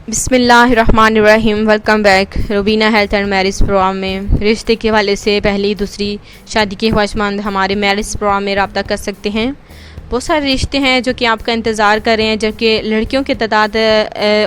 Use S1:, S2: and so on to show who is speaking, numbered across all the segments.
S1: बिस्मिल्लाहिर्रहमानिर्रहीम। Welcome back Rubina health and marriage programme में। रिश्ते के हवाले से पहली दूसरी शादी के ख्वाहिशमंद हमारे मैरिज प्रोग्राम में रब्ता कर सकते हैं। बहुत सारे रिश्ते हैं जो कि आपका इंतज़ार कर रहे हैं, जबकि लड़कियों की तादाद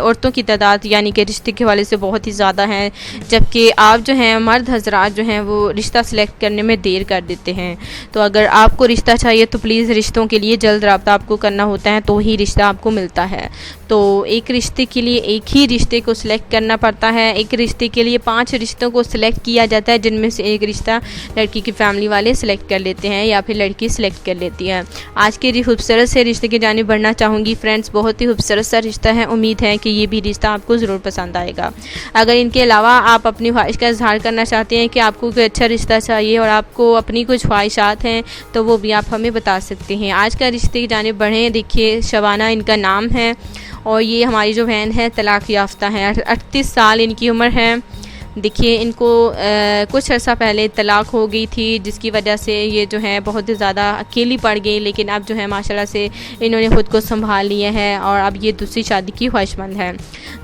S1: औरतों की तादाद यानी कि रिश्ते के हवाले से बहुत ही ज़्यादा है, जबकि आप जो हैं मर्द हजरात जो हैं वो रिश्ता सिलेक्ट करने में देर कर देते हैं। तो अगर आपको रिश्ता चाहिए तो प्लीज़ रिश्तों के लिए जल्द रब्ता आपको करना होता है, तो ही रिश्ता आपको मिलता है। तो एक रिश्ते के लिए एक ही रिश्ते को सिलेक्ट करना पड़ता है। एक रिश्ते के लिए 5 रिश्तों को सिलेक्ट किया जाता है, जिनमें से एक रिश्ता लड़की की फैमिली वाले सिलेक्ट कर लेते हैं या फिर लड़की सिलेक्ट कर लेती है। आज के खूबसूरत से रिश्ते की जानिब बढ़ना चाहूँगी फ्रेंड्स। बहुत ही खूबसूरत सा रिश्ता है, उम्मीद है कि ये भी रिश्ता आपको ज़रूर पसंद आएगा। अगर इनके अलावा आप अपनी ख्वाहिश का इजहार करना चाहते हैं कि आपको कोई अच्छा रिश्ता चाहिए और आपको अपनी कुछ ख्वाहिशात हैं, तो वो भी आप हमें बता सकते हैं। आज का रिश्ते की जानिब बढ़ें। देखिए, शबाना इनका नाम है और ये हमारी जो बहन है तलाक़ याफ्ता है। 38 साल इनकी उम्र है। देखिए, इनको कुछ अर्सा पहले तलाक़ हो गई थी, जिसकी वजह से ये जो है बहुत ही ज़्यादा अकेली पड़ गई, लेकिन अब जो है माशाल्लाह से इन्होंने ख़ुद को संभाल लिया है और अब ये दूसरी शादी की ख्वाहिशमंद है।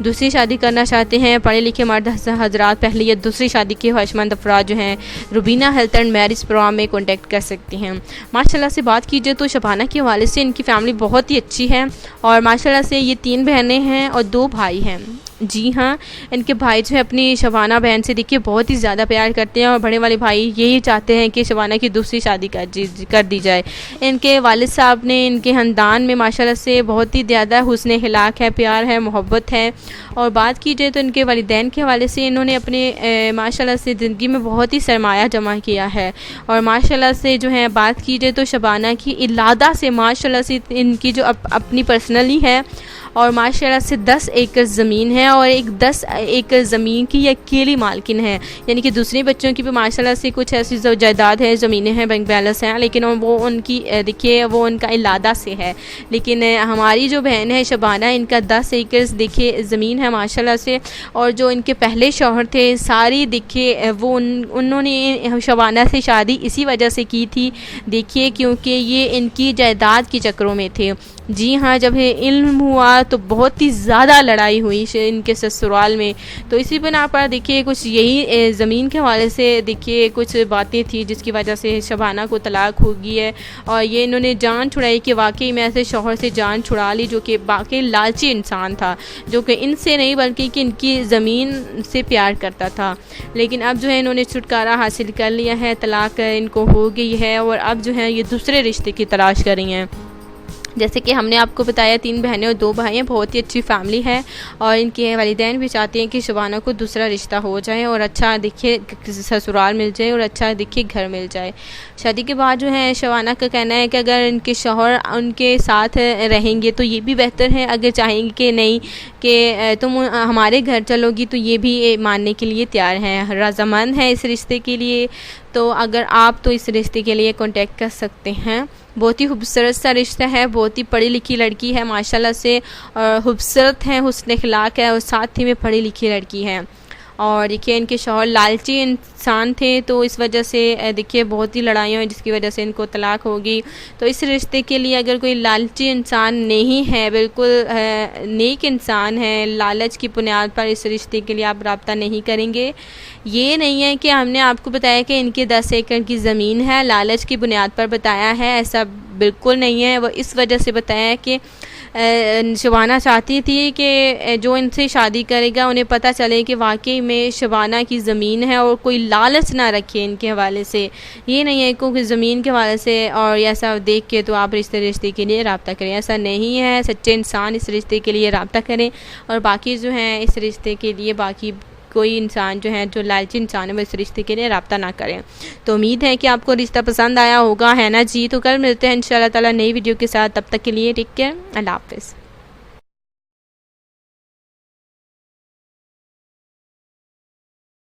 S1: दूसरी शादी करना चाहते हैं पढ़े लिखे मर्द हजरात, पहले ये दूसरी शादी की ख्वाहिशमंद अफराद जो हैं Rubina health and marriage programme में कॉन्टेक्ट कर सकते हैं। माशाल्लाह से बात कीजिए तो शबाना के हवाले से इनकी फैमिली बहुत ही अच्छी है और माशाल्लाह से ये 3 बहनें हैं और 2 भाई हैं। जी हाँ, इनके भाई जो है अपनी शबाना बहन से देखिए बहुत ही ज़्यादा प्यार करते हैं और बड़े वाले भाई यही चाहते हैं कि शबाना की दूसरी शादी कर दी जाए। इनके वालिद साहब ने इनके ख़ानदान में माशाल्लाह से बहुत ही ज़्यादा हुस्न अखलाक है, प्यार है, मोहब्बत है। और बात की जाए तो इनके वालिदैन के हवाले से इन्होंने अपने माशाल्लाह से ज़िंदगी में बहुत ही सरमाया जमा किया है। और माशाल्लाह से जो है बात की जाए तो शबाना की इलादा से माशाल्लाह से इनकी जो अपनी पर्सनली है और माशाल्लाह से 10 एकड़ ज़मीन है और एक 10 एकड़ ज़मीन की अकेली मालकिन है। यानी कि दूसरे बच्चों की भी माशाल्लाह से कुछ ऐसी जायदाद है, ज़मीनें हैं, बैंक बैलेंस हैं, लेकिन वो उनकी देखिए वो उनका इलादा से है। लेकिन हमारी जो बहन है शबाना, इनका 10 एकड़ देखिए ज़मीन है माशाल्लाह से। और जो इनके पहले शौहर थे सारी देखिए वो उन्होंने शबाना से शादी इसी वजह से की थी, देखिए क्योंकि ये इनकी जायदाद के चक्रों में थे। जी हाँ, जब इल्म हुआ तो बहुत ही ज़्यादा लड़ाई हुई इनके ससुराल में। तो इसी बिना पर देखिए कुछ यही ज़मीन के हवाले से देखिए कुछ बातें थी, जिसकी वजह से शबाना को तलाक़ हो गई है और ये इन्होंने जान छुड़ाई कि वाकई में ऐसे शौहर से जान छुड़ा ली जो कि वाकई लालची इंसान था, जो कि इनसे नहीं बल्कि कि इनकी ज़मीन से प्यार करता था। लेकिन अब जो है इन्होंने छुटकारा हासिल कर लिया है, तलाक़ इनको हो गई है और अब जो है ये दूसरे रिश्ते की तलाश कर रही हैं। जैसे कि हमने आपको बताया 3 बहनें और 2 भाई हैं, बहुत ही अच्छी फैमिली है और इनके वालिदैन भी चाहते हैं कि शबाना को दूसरा रिश्ता हो जाए और अच्छा देखिए ससुराल मिल जाए और अच्छा देखिए घर मिल जाए। शादी के बाद जो है शबाना का कहना है कि अगर इनके शौहर उनके साथ रहेंगे तो ये भी बेहतर है, अगर चाहेंगे कि नहीं कि तुम हमारे घर चलोगी तो ये भी मानने के लिए तैयार हैं, रज़ामंद हैं इस रिश्ते के लिए। तो अगर आप तो इस रिश्ते के लिए कांटेक्ट कर सकते हैं। बहुत ही खूबसूरत सा रिश्ता है, बहुत ही पढ़ी लिखी लड़की है माशाल्लाह से और खूबसूरत है, हुस्न अखलाक है और साथ ही में पढ़ी लिखी लड़की है। और देखिए इनके शौहर लालची इंसान थे, तो इस वजह से देखिए बहुत ही लड़ाइयाँ हुई, जिसकी वजह से इनको तलाक़ होगी। तो इस रिश्ते के लिए अगर कोई लालची इंसान नहीं है, बिल्कुल नेक इंसान है, लालच की बुनियाद पर इस रिश्ते के लिए आप रब्ता नहीं करेंगे। ये नहीं है कि हमने आपको बताया कि इनके 10 एकड़ की ज़मीन है, लालच की बुनियाद पर बताया है, ऐसा बिल्कुल नहीं है। वो इस वजह से बताया है कि शबाना चाहती थी कि जो इनसे शादी करेगा उन्हें पता चले कि वाकई में शबाना की ज़मीन है और कोई लालच ना रखे इनके हवाले से। ये नहीं है क्योंकि ज़मीन के हवाले से और ऐसा देख के तो आप रिश्ते के लिए रब्ता करें, ऐसा नहीं है। सच्चे इंसान इस रिश्ते के लिए रब्ता करें और बाकी जो हैं इस रिश्ते के लिए बाकी कोई इंसान जो है जो लालची इंसान है वो इस रिश्ते के लिए रब्ता ना करें। तो उम्मीद है कि आपको रिश्ता पसंद आया होगा, है ना जी। तो कल मिलते हैं इंशाल्लाह ताला नई वीडियो के साथ, तब तक के लिए टेक केयर, अल्लाह हाफ़िज़।